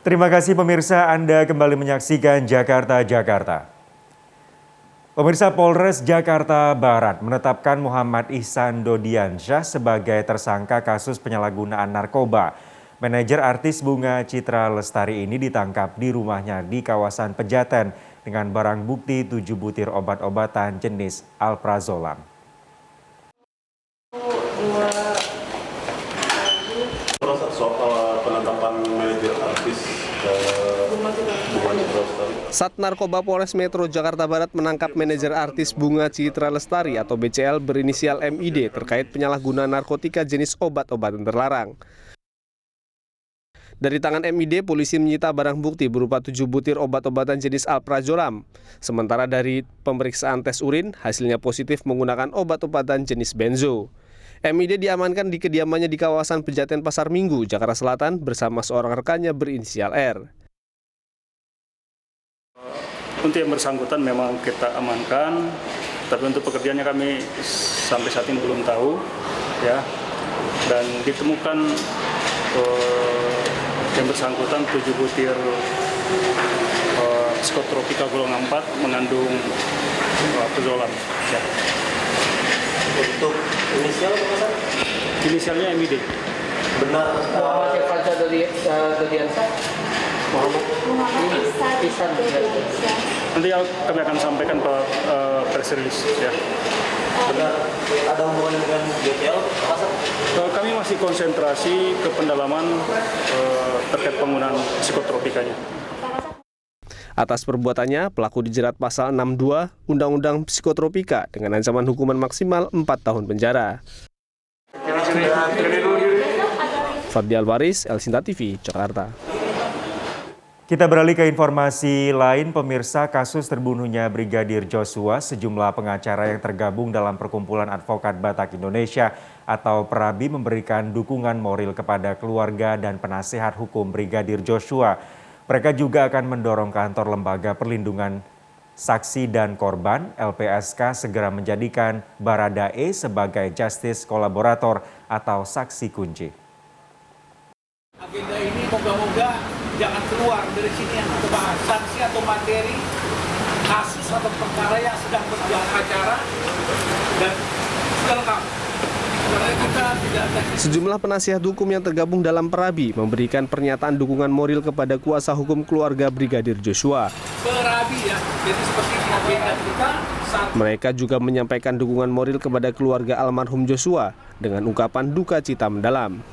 Terima kasih pemirsa, Anda kembali menyaksikan Jakarta. Pemirsa, Polres Jakarta Barat menetapkan Muhammad Ihsan Dodiansyah sebagai tersangka kasus penyalahgunaan narkoba. Manajer artis Bunga Citra Lestari ini ditangkap di rumahnya di kawasan Pejaten dengan barang bukti 7 butir obat-obatan jenis alprazolam. Penetapan manajer artis Bunga Citra Lestari. Sat Narkoba Polres Metro Jakarta Barat menangkap manajer artis Bunga Citra Lestari atau BCL berinisial MID terkait penyalahgunaan narkotika jenis obat-obatan terlarang. Dari tangan MID, polisi menyita barang bukti berupa 7 butir obat-obatan jenis alprazolam. Sementara dari pemeriksaan tes urin, hasilnya positif menggunakan obat-obatan jenis benzo. MID diamankan di kediamannya di kawasan Pejaten Pasar Minggu, Jakarta Selatan bersama seorang rekannya berinisial R. Untuk yang bersangkutan memang kita amankan, tapi untuk pekerjaannya kami sampai saat ini belum tahu, ya. Dan ditemukan yang bersangkutan 7 butir psikotropika golongan 4 mengandung alprazolam. Ya. Untuk inisial apa Mas? Inisialnya MID. Benar. Muhammad Dodiansyah. Muhammad Ihsan. Nanti kami akan sampaikan ke press release. Ya. Benar. Ada hubungan dengan BCL Mas? Kami masih konsentrasi ke pendalaman terkait penggunaan psikotropikanya. Atas perbuatannya, pelaku dijerat pasal 62 Undang-Undang Psikotropika dengan ancaman hukuman maksimal 4 tahun penjara. Fadli Alwaris, Elsinta TV, Jakarta. Kita beralih ke informasi lain, pemirsa. Kasus terbunuhnya Brigadir Joshua, sejumlah pengacara yang tergabung dalam Perkumpulan Advokat Batak Indonesia atau PERABI memberikan dukungan moral kepada keluarga dan penasehat hukum Brigadir Joshua. Mereka juga akan mendorong kantor Lembaga Perlindungan Saksi dan Korban (LPSK) segera menjadikan Baradae sebagai justice kolaborator atau saksi kunci. Agenda ini moga-moga jangan keluar dari sini yang kita bahas, saksi atau materi, kasus atau perkara yang sedang berjalan acara, dan sudah lengkap. Sejumlah penasihat hukum yang tergabung dalam PERABI memberikan pernyataan dukungan moral kepada kuasa hukum keluarga Brigadir Joshua. PERABI ya, jadi seperti agenda kita. Mereka juga menyampaikan dukungan moral kepada keluarga almarhum Joshua dengan ungkapan duka cita mendalam.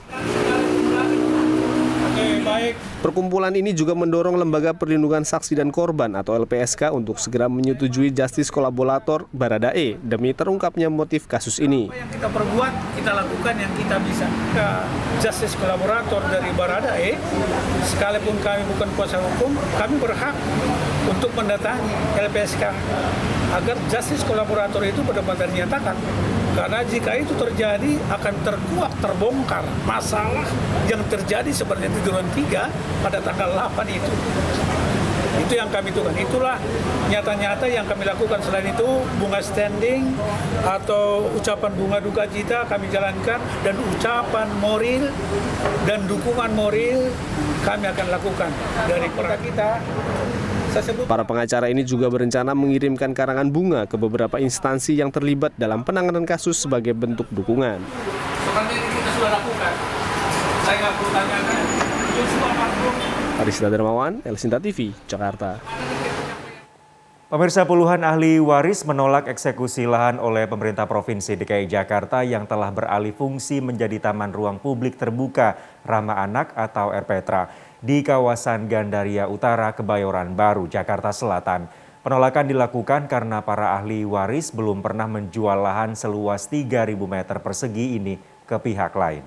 Perkumpulan ini juga mendorong Lembaga Perlindungan Saksi dan Korban atau LPSK untuk segera menyetujui justice kolaborator Baradae demi terungkapnya motif kasus ini. Apa yang kita perbuat, kita lakukan yang kita bisa. Justice kolaborator dari Baradae, sekalipun kami bukan kuasa hukum, kami berhak untuk mendatangi LPSK agar justice kolaborator itu benar-benar dinyatakan. Karena jika itu terjadi akan terkuak, terbongkar masalah yang terjadi seperti di Duren 3 pada tanggal 8 itu. Itu yang kami lakukan. Itulah nyata-nyata yang kami lakukan. Selain itu bunga standing atau ucapan bunga duka cita kami jalankan, dan ucapan moral dan dukungan moral kami akan lakukan dari keluarga kita. Para pengacara ini juga berencana mengirimkan karangan bunga ke beberapa instansi yang terlibat dalam penanganan kasus sebagai bentuk dukungan. Seperti ini kita sudah lakukan. Saya nggak perlu tanyakan. Arisda Dermawan, Elsinta TV, Jakarta. Pemirsa, puluhan ahli waris menolak eksekusi lahan oleh pemerintah Provinsi DKI Jakarta yang telah beralih fungsi menjadi Taman Ruang Publik Terbuka Ramah Anak atau RPTRA di kawasan Gandaria Utara, Kebayoran Baru, Jakarta Selatan. Penolakan dilakukan karena para ahli waris belum pernah menjual lahan seluas 3.000 meter persegi ini ke pihak lain.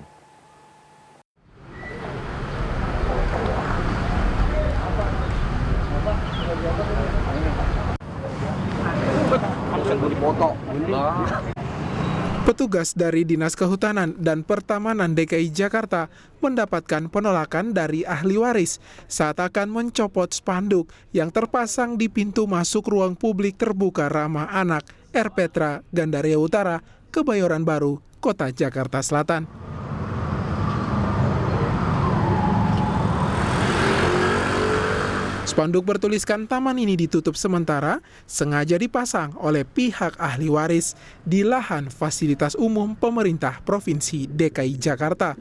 Petugas dari Dinas Kehutanan dan Pertamanan DKI Jakarta mendapatkan penolakan dari ahli waris saat akan mencopot spanduk yang terpasang di pintu masuk ruang publik terbuka ramah anak RPTRA Gandaria Utara, Kebayoran Baru, Kota Jakarta Selatan. Spanduk bertuliskan taman ini ditutup sementara sengaja dipasang oleh pihak ahli waris di lahan fasilitas umum pemerintah Provinsi DKI Jakarta.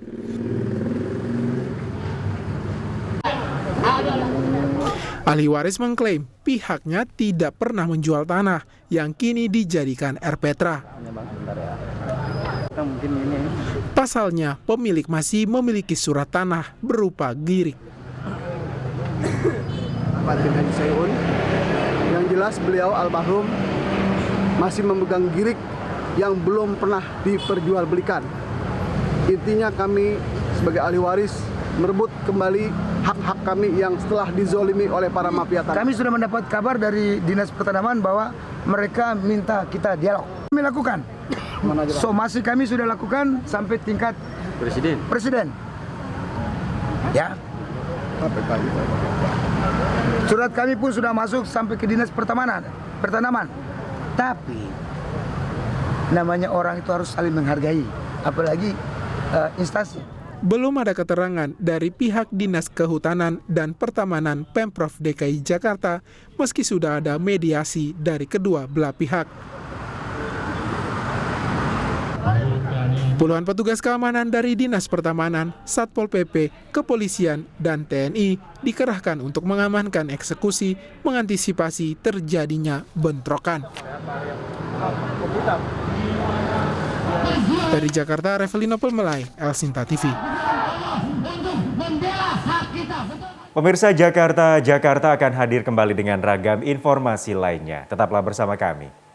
Ahli waris mengklaim pihaknya tidak pernah menjual tanah yang kini dijadikan RPtra. Pasalnya, pemilik masih memiliki surat tanah berupa girik. Batin Haji Sayun, yang jelas beliau almarhum masih memegang girik yang belum pernah diperjualbelikan. Intinya kami sebagai ahli waris merebut kembali hak-hak kami yang setelah dizolimi oleh para mafia tanah. Kami sudah mendapat kabar dari Dinas Pertanaman bahwa mereka minta kita dialog. Kami lakukan. Somasi kami sudah lakukan sampai tingkat Presiden. Ya. Surat kami pun sudah masuk sampai ke Dinas Pertanaman. Tapi namanya orang itu harus saling menghargai, apalagi instansi. Belum ada keterangan dari pihak Dinas Kehutanan dan Pertamanan Pemprov DKI Jakarta meski sudah ada mediasi dari kedua belah pihak. Puluhan petugas keamanan dari Dinas Pertamanan, Satpol PP, Kepolisian, dan TNI dikerahkan untuk mengamankan eksekusi mengantisipasi terjadinya bentrokan. Dari Jakarta, Revelino Pelmelai, Elsinta TV. Pemirsa Jakarta akan hadir kembali dengan ragam informasi lainnya. Tetaplah bersama kami.